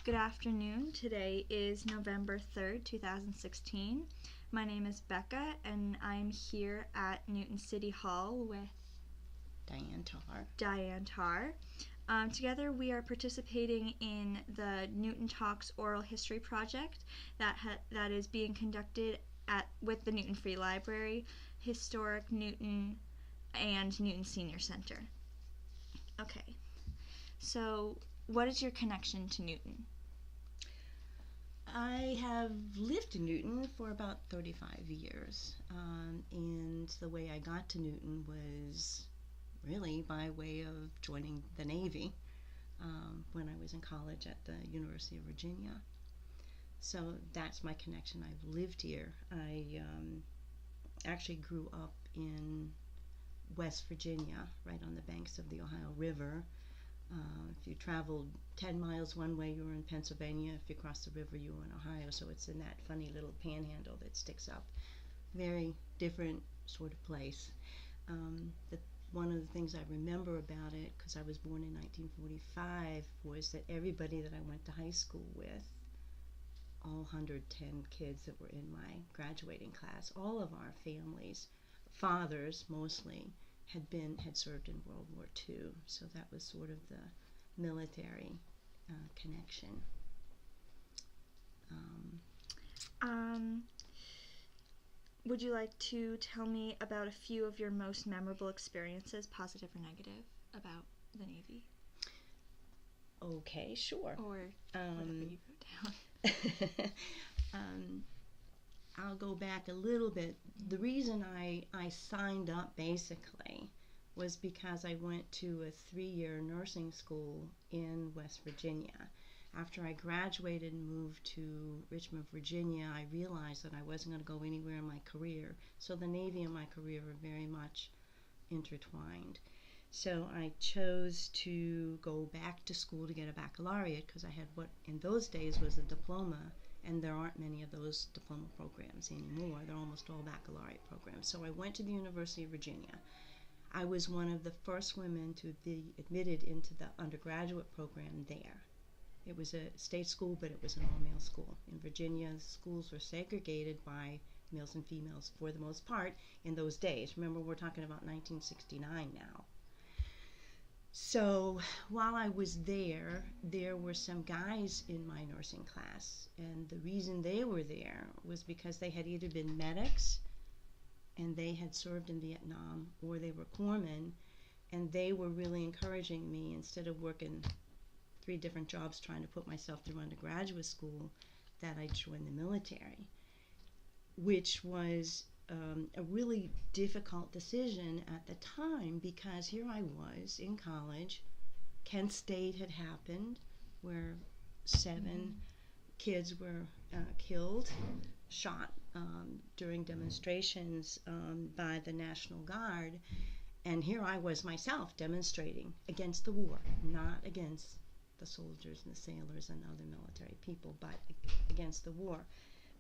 Good afternoon. Today is November 3rd, 2016. My name is Becca, and I'm here at Newton City Hall with Diane Tarr. Together we are participating in the Newton Talks Oral History Project that is being conducted with the Newton Free Library, Historic Newton, and Newton Senior Center. Okay, so what is your connection to Newton? I have lived in Newton for about 35 years, and the way I got to Newton was really by way of joining the Navy when I was in college at the University of Virginia. So that's my connection. I've lived here. I actually grew up in West Virginia, right on the banks of the Ohio River. If you traveled 10 miles one way, you were in Pennsylvania. If you crossed the river, you were in Ohio. So it's in that funny little panhandle that sticks up. Very different sort of place. One of the things I remember about it, because I was born in 1945, was that everybody that I went to high school with, all 110 kids that were in my graduating class, all of our families, fathers mostly, had served in World War II, so that was sort of the military connection. Would you like to tell me about a few of your most memorable experiences, positive or negative, about the Navy? Okay, sure. Or whatever you wrote down. I'll go back a little bit. The reason I signed up basically was because I went to a 3-year nursing school in West Virginia. After I graduated and moved to Richmond, Virginia, I realized that I wasn't going to go anywhere in my career. So the Navy and my career were very much intertwined. So I chose to go back to school to get a baccalaureate because I had what in those days was a diploma. And there aren't many of those diploma programs anymore. They're almost all baccalaureate programs. So I went to the University of Virginia. I was one of the first women to be admitted into the undergraduate program there. It was a state school, but it was an all-male school. In Virginia, schools were segregated by males and females for the most part in those days. Remember, we're talking about 1969 now. So while I was there were some guys in my nursing class, and the reason they were there was because they had either been medics and they had served in Vietnam, or they were corpsmen, and they were really encouraging me, instead of working 3 different jobs trying to put myself through undergraduate school, that I join the military, which was a really difficult decision at the time, because here I was in college. Kent State had happened, where 7 kids were killed, shot during demonstrations by the National Guard, and here I was myself demonstrating against the war, not against the soldiers and the sailors and other military people, but against the war.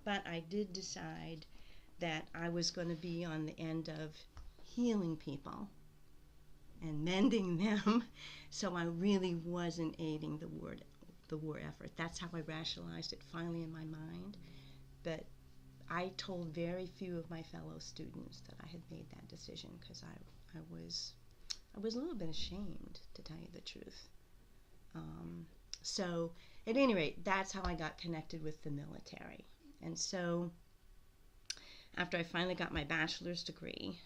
But I did decide that I was going to be on the end of healing people and mending them, so I really wasn't aiding the war effort. That's how I rationalized it finally in my mind. But I told very few of my fellow students that I had made that decision, because I was a little bit ashamed, to tell you the truth. So at any rate, that's how I got connected with the military. And so after I finally got my bachelor's degree,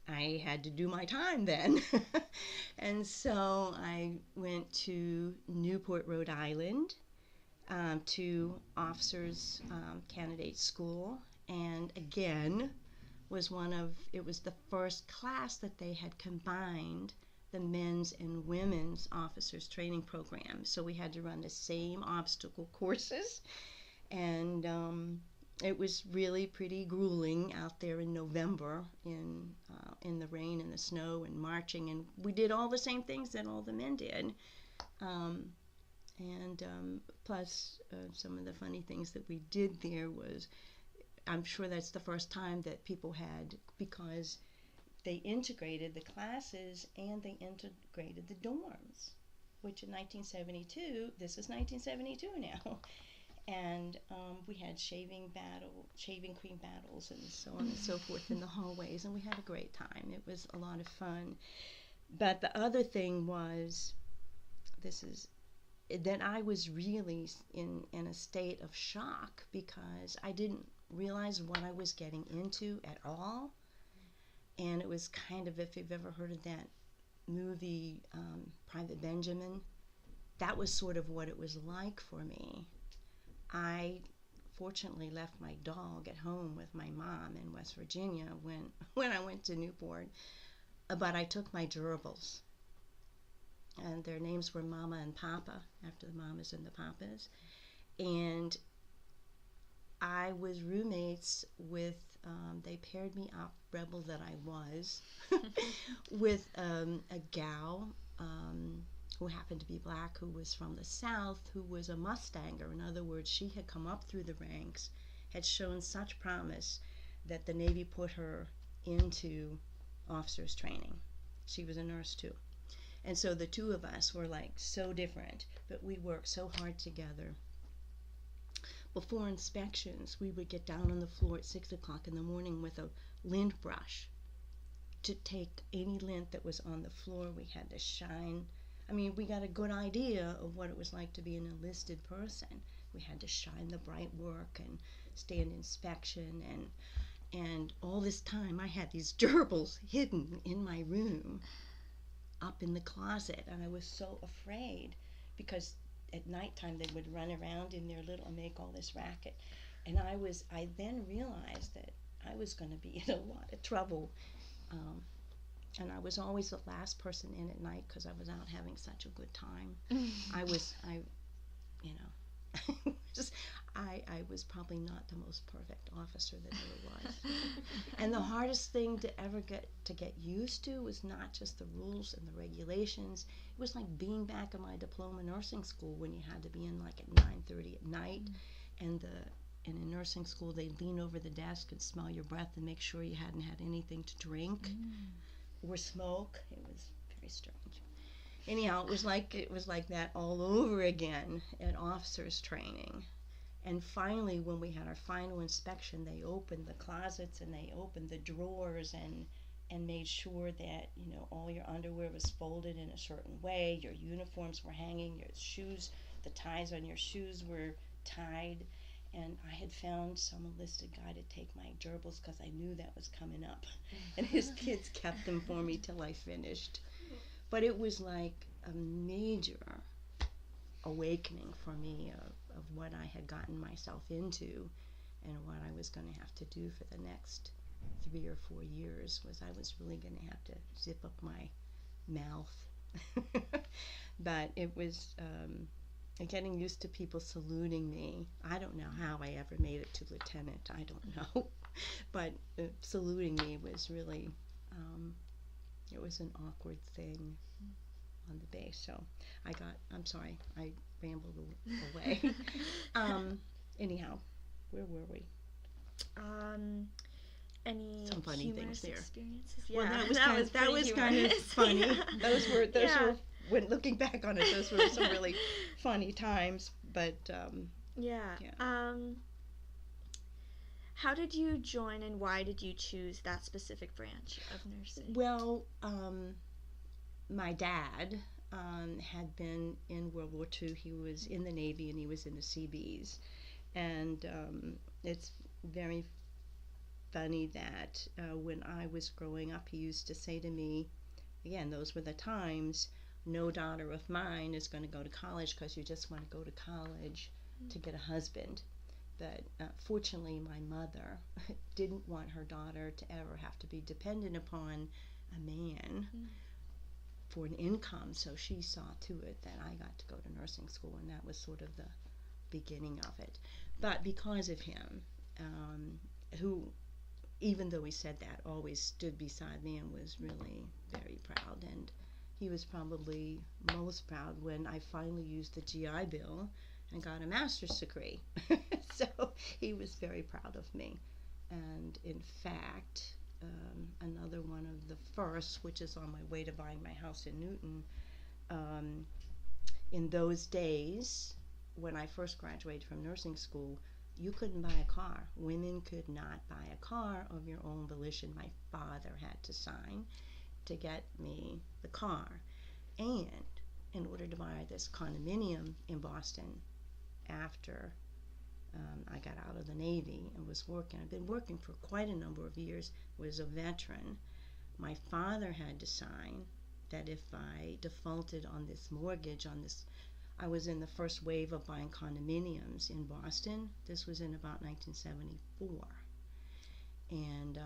I had to do my time then. And so I went to Newport, Rhode Island, to officers candidate school, and again it was the first class that they had combined the men's and women's officers training program. So we had to run the same obstacle courses, and it was really pretty grueling out there in November in the rain and the snow and marching, and we did all the same things that all the men did, plus some of the funny things that we did there was, I'm sure that's the first time that people had, because they integrated the classes and they integrated the dorms. which in 1972, this is 1972 now, and we had shaving cream battles and so on and so forth in the hallways, and we had a great time. It was a lot of fun. But the other thing was, that I was really in a state of shock because I didn't realize what I was getting into at all. And it was kind of, if you've ever heard of that movie, Private Benjamin, that was sort of what it was like for me. I fortunately left my dog at home with my mom in West Virginia when I went to Newport, but I took my gerbils, and their names were Mama and Papa, after the mamas and the papas, and I was roommates with, they paired me up, rebel that I was, with a gal who happened to be black, who was from the South, who was a Mustanger. In other words, she had come up through the ranks, had shown such promise that the Navy put her into officers training. She was a nurse too. And so the two of us were like so different, but we worked so hard together. Before inspections, we would get down on the floor at 6 o'clock in the morning with a lint brush to take any lint that was on the floor. We had to shine. I mean, we got a good idea of what it was like to be an enlisted person. We had to shine the bright work and stand inspection, and all this time I had these gerbils hidden in my room up in the closet, and I was so afraid because at nighttime they would run around in their little and make all this racket, and I then realized that I was going to be in a lot of trouble, and I was always the last person in at night because I was out having such a good time. I was probably not the most perfect officer that ever was. And the hardest thing to ever get used to was not just the rules and the regulations. It was like being back in my diploma nursing school when you had to be in like at 9:30 at night, and in nursing school they'd lean over the desk and smell your breath and make sure you hadn't had anything to drink or smoke. It was very strange. Anyhow, it was like that all over again at officers training. And finally, when we had our final inspection, they opened the closets and they opened the drawers and made sure that, all your underwear was folded in a certain way, your uniforms were hanging, your shoes, the ties on your shoes were tied. And I had found some enlisted guy to take my gerbils because I knew that was coming up. And his kids kept them for me till I finished. But it was like a major awakening for me of what I had gotten myself into and what I was going to have to do for the next 3 or 4 years. Was I was really going to have to zip up my mouth. But it was getting used to people saluting me. I don't know how I ever made it to lieutenant. I don't know. But saluting me was really, it was an awkward thing on the base. So I'm sorry, I rambled away. Anyhow, where were we? Any some funny things there. Experiences? Well, Yeah, that was kind of funny. Yeah. Those were, when looking back on it, those were some really funny times. But how did you join, and why did you choose that specific branch of nursing? Well, my dad had been in World War II. He was in the Navy and he was in the Seabees. And it's very funny that when I was growing up, he used to say to me, again, those were the times, no daughter of mine is going to go to college because you just want to go to college to get a husband. But fortunately, my mother didn't want her daughter to ever have to be dependent upon a man for an income, so she saw to it that I got to go to nursing school, and that was sort of the beginning of it. But because of him, who, even though he said that, always stood beside me and was really very proud, and he was probably most proud when I finally used the GI Bill and got a master's degree. So he was very proud of me. And in fact, another one of the first, which is on my way to buying my house in Newton, in those days, when I first graduated from nursing school, you couldn't buy a car. Women could not buy a car of your own volition. My father had to sign to get me the car. And in order to buy this condominium in Boston, after I got out of the Navy and was working, I've been working for quite a number of years, was a veteran. My father had to sign that if I defaulted on this mortgage, I was in the first wave of buying condominiums in Boston. This was in about 1974. And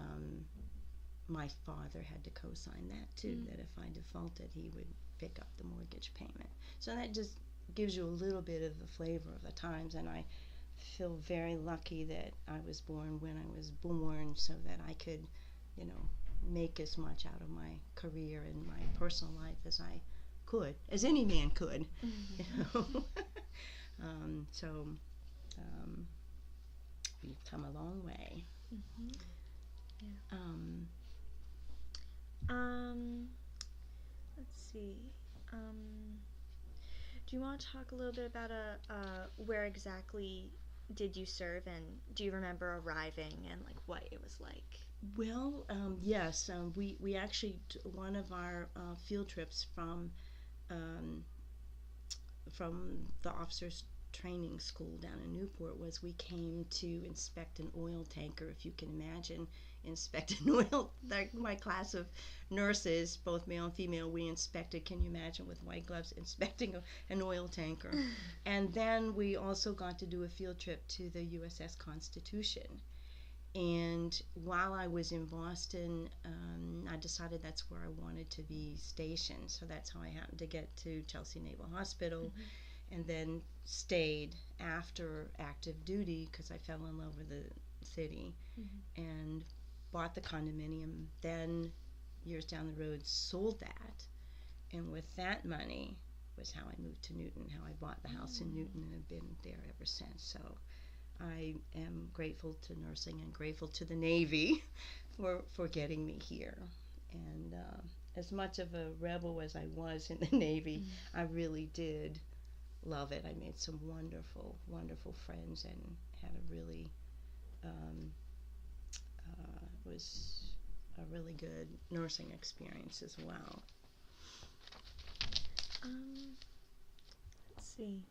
my father had to co-sign that too, that if I defaulted, he would pick up the mortgage payment. So that just gives you a little bit of the flavor of the times, and I feel very lucky that I was born when I was born so that I could, make as much out of my career and my personal life as I could, as any man could. So we've come a long way. Yeah. Let's see. Do you want to talk a little bit about where exactly did you serve, and do you remember arriving and like what it was like? Well, yes. We actually one of our field trips from the officers training school down in Newport was we came to inspect an oil tanker. If you can imagine, inspect an oil. My class of nurses, both male and female, we inspected. Can you imagine, with white gloves, inspecting an oil tanker? And then we also got to do a field trip to the USS Constitution. And while I was in Boston, I decided that's where I wanted to be stationed. So that's how I happened to get to Chelsea Naval Hospital, and then stayed after active duty because I fell in love with the city, and bought the condominium. Then, years down the road, sold that. And with that money was how I moved to Newton, how I bought the house in Newton, and have been there ever since. So I am grateful to nursing and grateful to the Navy for getting me here. And as much of a rebel as I was in the Navy, I really did love it. I made some wonderful, wonderful friends and had a really, was a really good nursing experience as well. Let's see.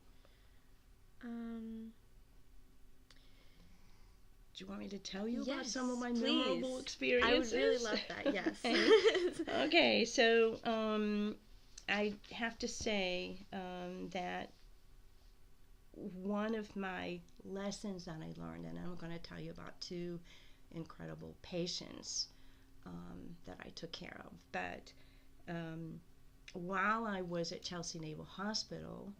Do you want me to tell you about Yes, some of my please. memorable experiences? I would really love that, yes. Okay, so I have to say that one of my lessons that I learned, and I'm going to tell you about two incredible patients that I took care of, but while I was at Chelsea Naval Hospital,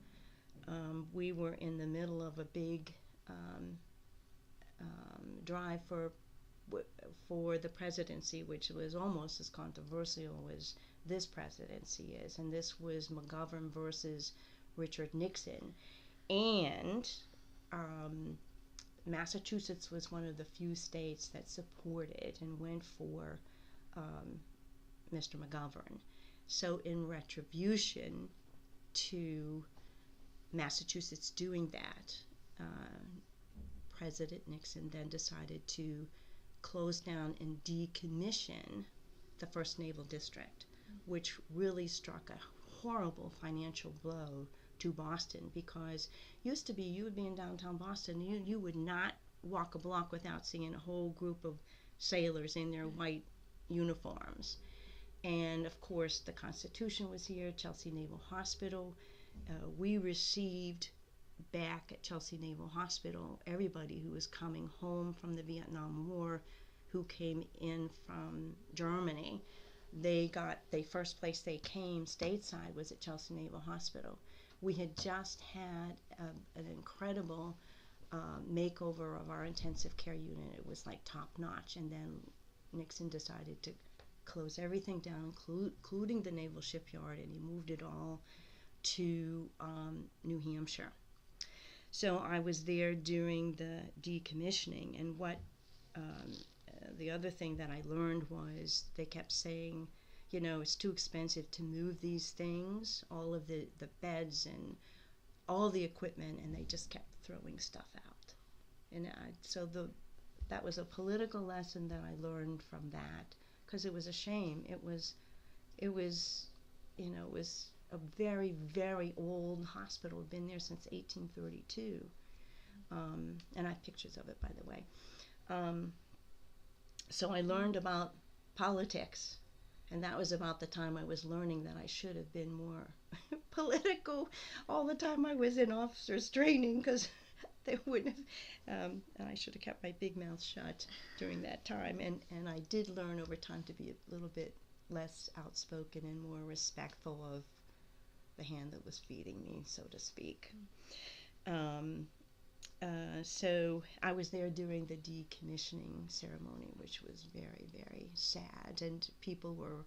we were in the middle of a big drive for the presidency, which was almost as controversial as this presidency is, and this was McGovern versus Richard Nixon. And Massachusetts was one of the few states that supported and went for Mr. McGovern. So in retribution to Massachusetts doing that, President Nixon then decided to close down and decommission the 1st Naval District, which really struck a horrible financial blow to Boston, because used to be you would be in downtown Boston, you would not walk a block without seeing a whole group of sailors in their white uniforms. And of course the Constitution was here, Chelsea Naval Hospital. We received back at Chelsea Naval Hospital everybody who was coming home from the Vietnam War, who came in from Germany. The first place they came stateside was at Chelsea Naval Hospital. We had just had an incredible makeover of our intensive care unit. It was like top notch, and then Nixon decided to close everything down, including the naval shipyard, and he moved it all to New Hampshire. So I was there during the decommissioning, and what the other thing that I learned was they kept saying, you know, it's too expensive to move these things, all of the beds and all the equipment, and they just kept throwing stuff out. And that was a political lesson that I learned from that, because it was a shame. It was, you know, it was a very, very old hospital. Had been there since 1832, and I have pictures of it, by the way. So I learned about politics, and that was about the time I was learning that I should have been more political all the time I was in officers training, because they wouldn't have, I should have kept my big mouth shut during that time. And I did learn over time to be a little bit less outspoken and more respectful of the hand that was feeding me, so to speak. So I was there during the decommissioning ceremony, which was very, very sad. And people were,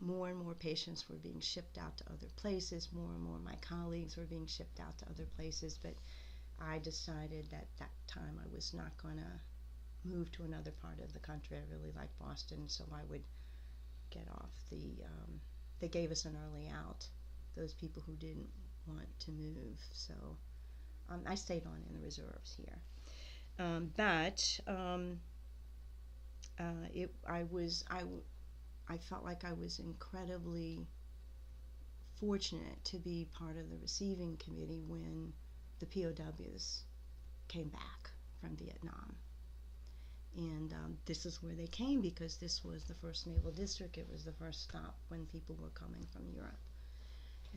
more and more patients were being shipped out to other places. More and more of my colleagues were being shipped out to other places. But I decided that that time I was not going to move to another part of the country. I really liked Boston, so I would get off they gave us an early out, those people who didn't want to move. So I stayed on in the reserves here. I felt like I was incredibly fortunate to be part of the receiving committee when the POWs came back from Vietnam. And this is where they came, because this was the first Naval District. It was the first stop when people were coming from Europe.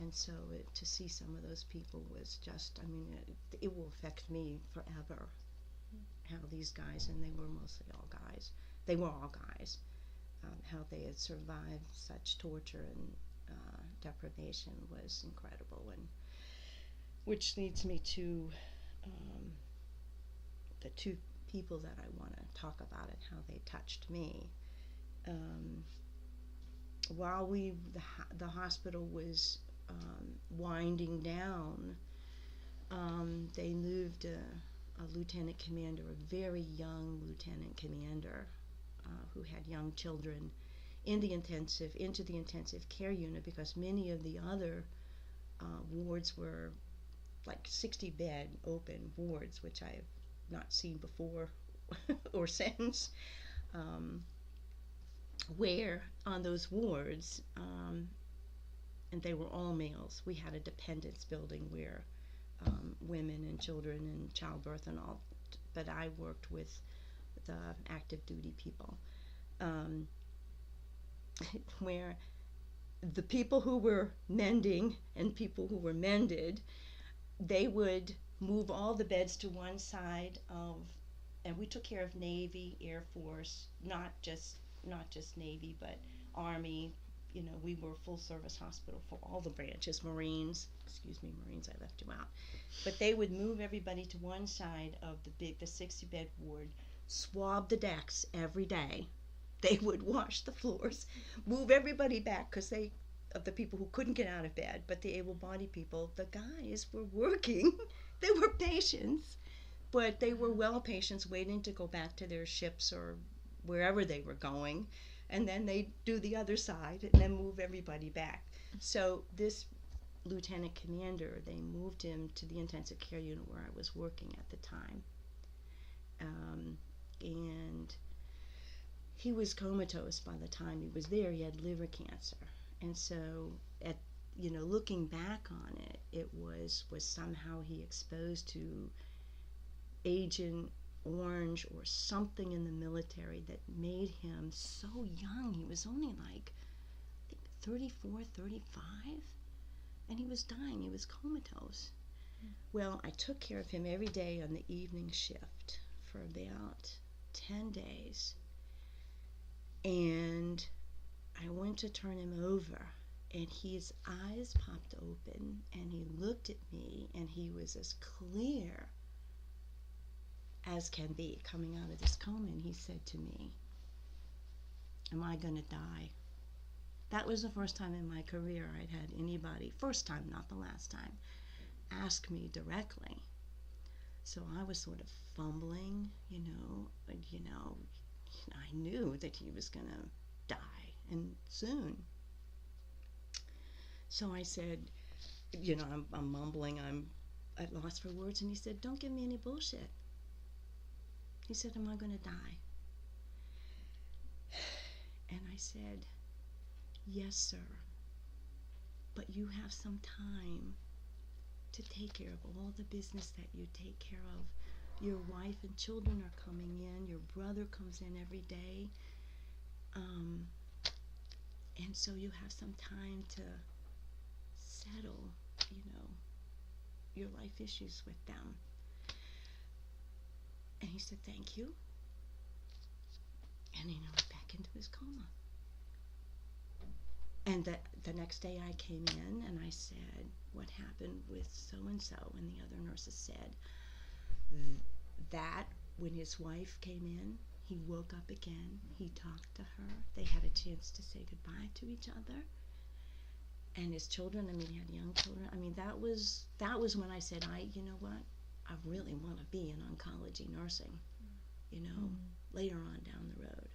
And so to see some of those people was just, I mean, it will affect me forever, how these guys, and they were mostly all guys, they were all guys, how they had survived such torture and deprivation was incredible. And which leads me to the two people that I want to talk about and how they touched me. While the hospital was winding down, they moved a lieutenant commander, a very young lieutenant commander, who had young children into the intensive care unit, because many of the other wards were like 60-bed open wards, which I have not seen before or since, where on those wards, and they were all males. We had a dependence building where women and children and childbirth and all, but I worked with the active duty people, where the people who were mending and people who were mended, they would move all the beds to one side of, and we took care of Navy, Air Force, not just Navy, but Army. You know, we were a full service hospital for all the branches. Marines, I left you out. But they would move everybody to one side of the 60-bed ward, swab the decks every day. They would wash the floors, move everybody back, because of the people who couldn't get out of bed, but the able-bodied people, the guys were working. They were patients, but they were well patients waiting to go back to their ships or wherever they were going, and then they'd do the other side and then move everybody back. So this lieutenant commander, they moved him to the intensive care unit where I was working at the time, and he was comatose by the time he was there. He had liver cancer. And so, looking back on it, it was somehow he exposed to Agent Orange or something in the military that made him so young. He was only like, I think, 34, 35, and he was dying. He was comatose. Well, I took care of him every day on the evening shift for about 10 days. And I went to turn him over, and his eyes popped open, and he looked at me, and he was as clear as can be coming out of this coma, and he said to me, "Am I going to die?" That was the first time in my career I'd had anybody, first time, not the last time, ask me directly. So I was sort of fumbling, I knew that he was going to die, and soon. So I said, you know, I'm mumbling, I'm at loss for words, and he said, don't give me any bullshit. He said, am I going to die? And I said, yes, sir, but you have some time to take care of all the business that you take care of. Your wife and children are coming in, your brother comes in every day, and so you have some time to settle, you know, your life issues with them. And he said, thank you. And he went back into his coma. And the next day I came in and I said, what happened with so-and-so? And the other nurses said that when his wife came in, he woke up again, he talked to her, they had a chance to say goodbye to each other. And his children, I mean, he had young children. I mean, that was when I said, you know what, I really want to be in oncology nursing, you know, later on down the road,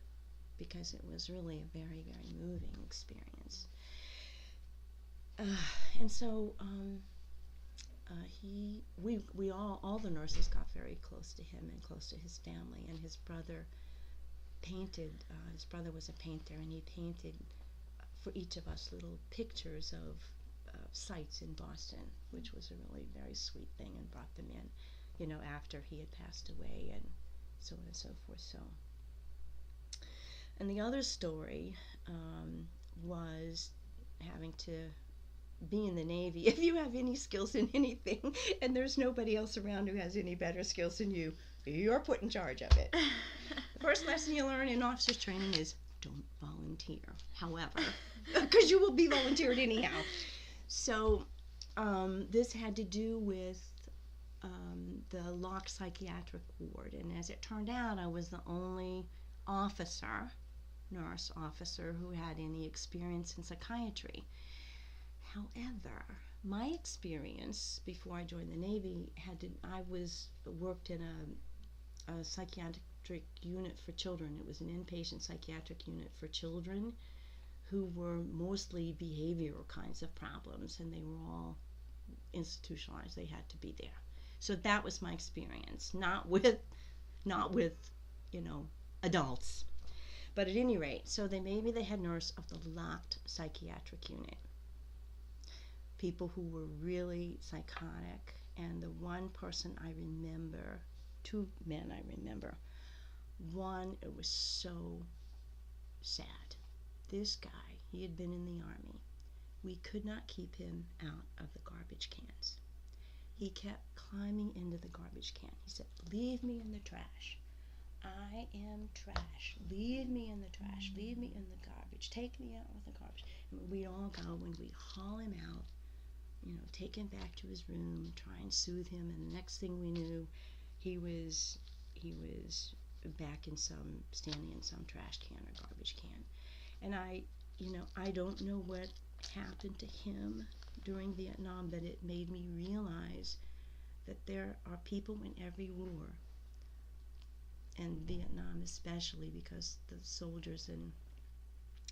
because it was really a very, very moving experience. And so we all the nurses got very close to him and close to his family. And his brother painted, his brother was a painter, and he painted for each of us little pictures of sites in Boston, which was a really very sweet thing, and brought them in, you know, after he had passed away, and so on and so forth. So, and the other story was having to be in the Navy. If you have any skills in anything and there's nobody else around who has any better skills than you, you're put in charge of it. The first lesson you learn in officers training is don't volunteer. However, because you will be volunteered anyhow. So this had to do with the locked psychiatric ward, and as it turned out, I was the only nurse officer who had any experience in psychiatry. However, my experience before I joined the Navy worked in a psychiatric unit for children. It was an inpatient psychiatric unit for children who were mostly behavioral kinds of problems, and they were all institutionalized. They had to be there. So that was my experience, not with you know, adults. But at any rate, so they made me the head nurse of the locked psychiatric unit. People who were really psychotic, and the one person I remember, two men I remember. One, it was so sad. This guy, he had been in the Army. We could not keep him out of the garbage cans. He kept climbing into the garbage can. He said, leave me in the trash. I am trash. Leave me in the trash. Leave me in the garbage. Take me out with the garbage. And we'd all go, and we'd haul him out, you know, take him back to his room, try and soothe him, and the next thing we knew, he was back standing in some trash can or garbage can. And I don't know what happened to him during Vietnam, but it made me realize that there are people in every war, and Vietnam especially, because the soldiers and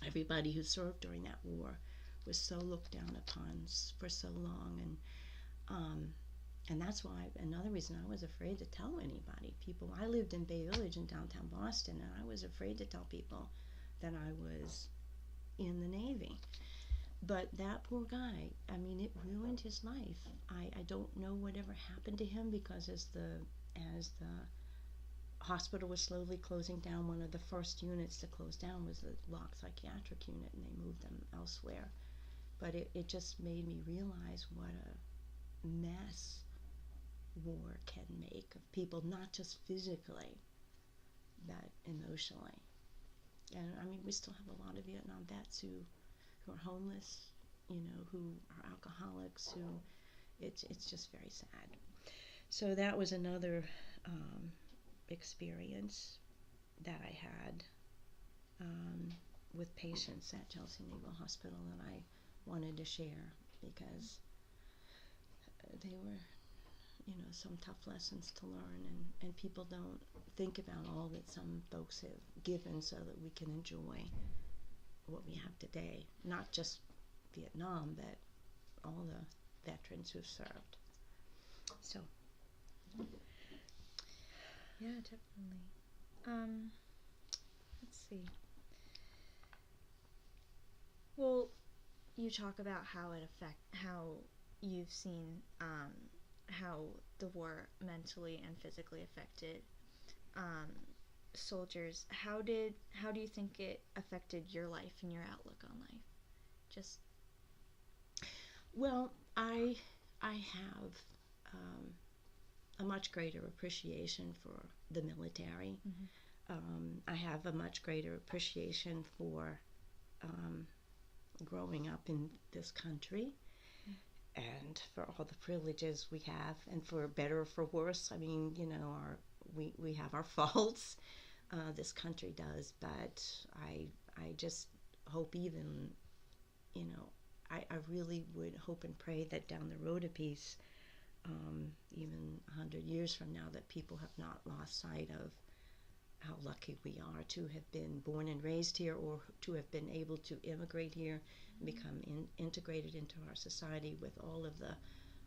everybody who served during that war was so looked down upon for so long, and that's why another reason I was afraid to tell anybody. I lived in Bay Village in downtown Boston, and I was afraid to tell people that I was in the Navy. But that poor guy, I mean, it ruined his life. I don't know whatever happened to him, because as the hospital was slowly closing down, one of the first units to close down was the locked psychiatric unit, and they moved them elsewhere. But it just made me realize what a mess war can make of people, not just physically, but emotionally. And I mean, we still have a lot of Vietnam vets who are homeless, you know, who are alcoholics, who it's just very sad. So that was another experience that I had with patients at Chelsea Naval Hospital that I wanted to share, because they were, you know, some tough lessons to learn, and people don't think about all that some folks have given so that we can enjoy what we have today. Not just Vietnam, but all the veterans who've served. So. Yeah, definitely. Let's see. Well, you talk about how you've seen how the war mentally and physically affected soldiers. How do you think it affected your life and your outlook on life? Just Well, I have a much greater appreciation for the military. I have a much greater appreciation for growing up in this country and for all the privileges we have, and for better or for worse. I mean, you know, we have our faults. This country does, but I just hope, even, you know, I really would hope and pray that down the road a piece, even 100 years from now, that people have not lost sight of how lucky we are to have been born and raised here, or to have been able to immigrate here and become integrated into our society with all of the,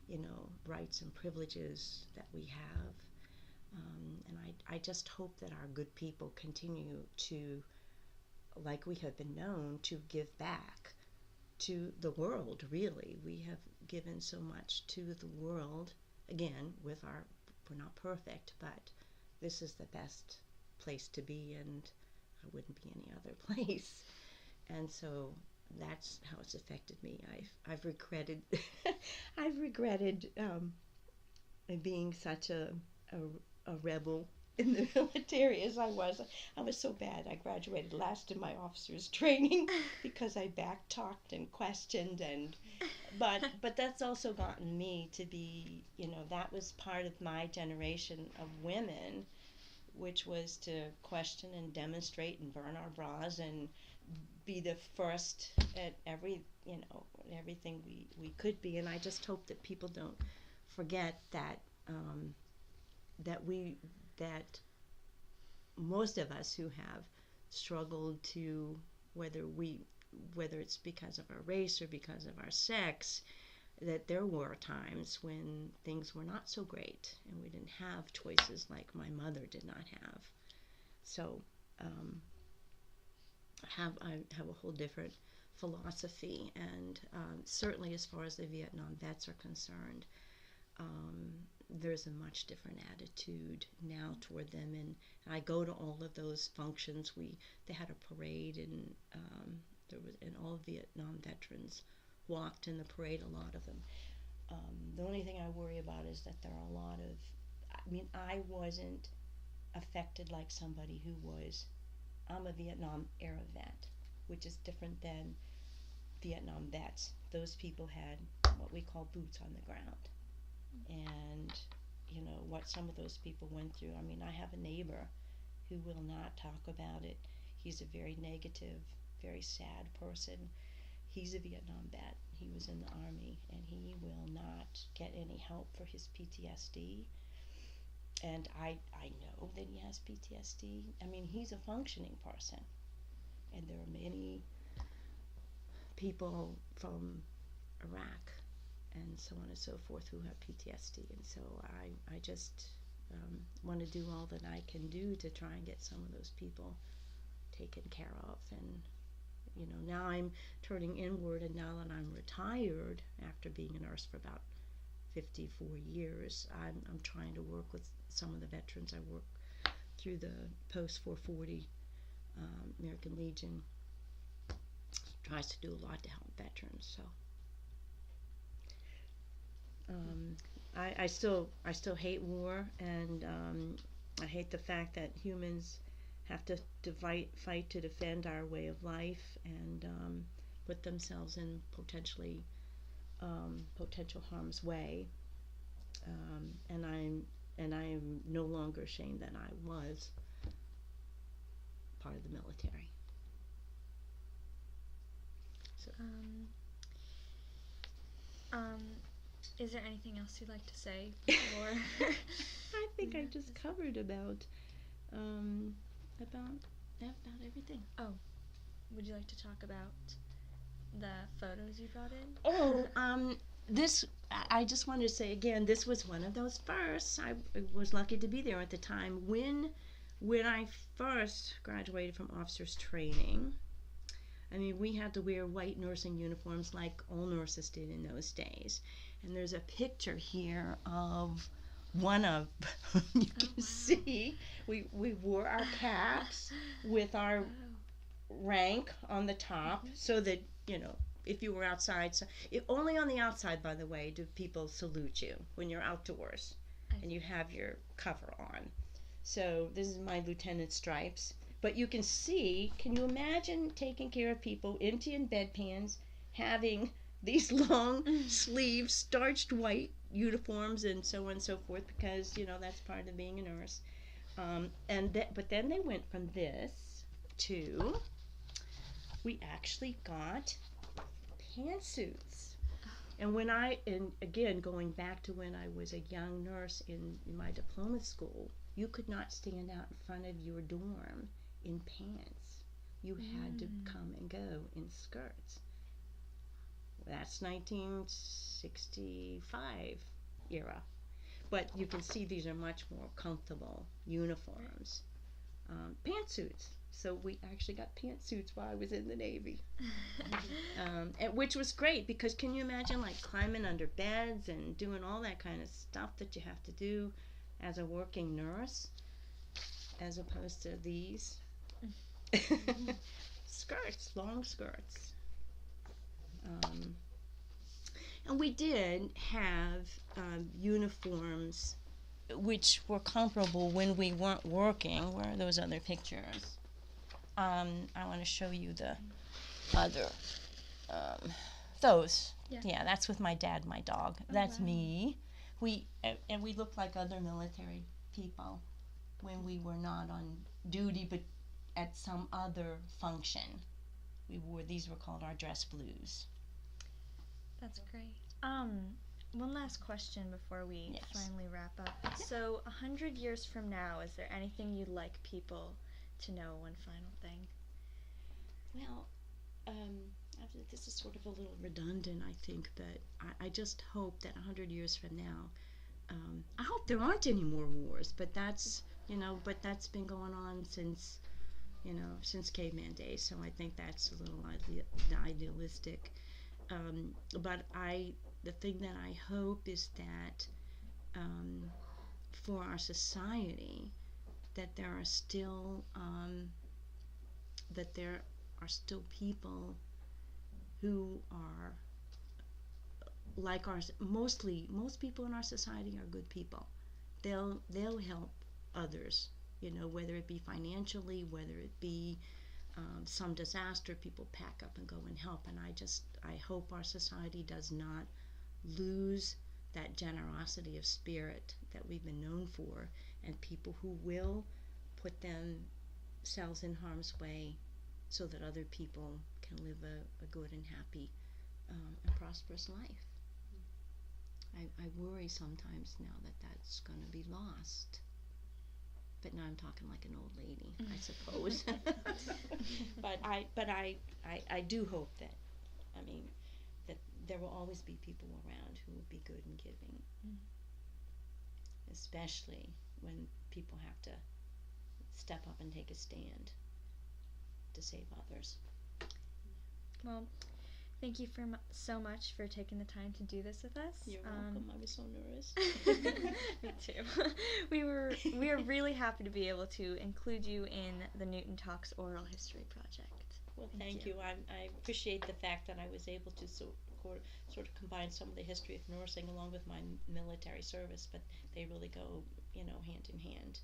you know, rights and privileges that we have. And I just hope that our good people continue to, like we have been known, to give back to the world. Really, we have given so much to the world. Again, we're not perfect, but this is the best place to be, and I wouldn't be any other place. And so that's how it's affected me. I've regretted I've regretted being such a rebel in the military as I was. I was so bad. I graduated last in my officer's training because I backtalked and questioned, and but that's also gotten me to be, you know, that was part of my generation of women, which was to question and demonstrate and burn our bras and be the first at everything we could be. And I just hope that people don't forget that that most of us who have struggled to, whether it's because of our race or because of our sex, that there were times when things were not so great and we didn't have choices like my mother did not have. So I have a whole different philosophy, and certainly as far as the Vietnam vets are concerned, there's a much different attitude now toward them, and I go to all of those functions. They had a parade, and all Vietnam veterans walked in the parade, a lot of them. The only thing I worry about is that there are a lot of, I wasn't affected like somebody who was. I'm a Vietnam era vet, which is different than Vietnam vets. Those people had what we call boots on the ground. And, you know, what some of those people went through. I have a neighbor who will not talk about it. He's a very negative, very sad person. He's a Vietnam vet. He was in the Army, and he will not get any help for his PTSD. And I know that he has PTSD. He's a functioning person. And there are many people from Iraq and so on and so forth who have PTSD. And so I just want to do all that I can do to try and get some of those people taken care of. And, you know, now I'm turning inward, and now that I'm retired after being a nurse for about 54 years, I'm trying to work with some of the veterans. I work through the Post 440 American Legion. Tries to do a lot to help veterans. So I still hate war, and I hate the fact that humans have to fight to defend our way of life, and put themselves in potential harm's way. And I am no longer ashamed that I was part of the military. So. Is there anything else you'd like to say before? I think I just covered about everything. Oh, would you like to talk about the photos you brought in? This, I just wanted to say again, this was one of those firsts. I was lucky to be there at the time. When I first graduated from officers training, I mean, we had to wear white nursing uniforms like all nurses did in those days. And there's a picture here of one of, you can see, we wore our caps with our rank on the top, so that, if you were outside, only on the outside, by the way, do people salute you when you're outdoors and you have your cover on. So this is my lieutenant stripes. But you can see, can you imagine taking care of people, empty in bedpans, having these long sleeve, starched white uniforms and so on and so forth, because, that's part of being a nurse. But then they went from this to, we actually got pantsuits. And again, going back to when I was a young nurse in my diploma school, you could not stand out in front of your dorm in pants. You had to come and go in skirts. That's 1965 era. But you can see these are much more comfortable uniforms. Pantsuits. So we actually got pantsuits while I was in the Navy. Which was great, because can you imagine like climbing under beds and doing all that kind of stuff that you have to do as a working nurse, as opposed to these skirts, long skirts. And we did have uniforms which were comparable when we weren't working. Where are those other pictures? I want to show you the other, those. Yeah, that's with my dad, my dog. That's me. We looked like other military people when we were not on duty, but at some other function. These were called our dress blues. That's great. One last question before we finally wrap up. Yeah. So, 100 years from now, is there anything you'd like people to know? One final thing. Well, this is sort of a little redundant, I think, but I just hope that 100 years from now, I hope there aren't any more wars, but that's been going on since caveman days, so I think that's a little idealistic. But the thing that I hope is that for our society, that there are still people who are like ours. Most people in our society are good people. They'll help others, whether it be financially, whether it be some disaster, people pack up and go and help. And I hope our society does not lose that generosity of spirit that we've been known for, and people who will put themselves in harm's way so that other people can live a good and happy and prosperous life. I worry sometimes now that that's going to be lost. But now I'm talking like an old lady, I suppose. But I do hope that there will always be people around who will be good and giving, especially when people have to step up and take a stand to save others. Well, thank you so much for taking the time to do this with us. You're welcome. I was so nervous. Me too. We are really happy to be able to include you in the Newton Talks Oral History Project. Well, thank you. I appreciate the fact that I was able to sort of combine some of the history of nursing along with my military service, but they really go, hand in hand.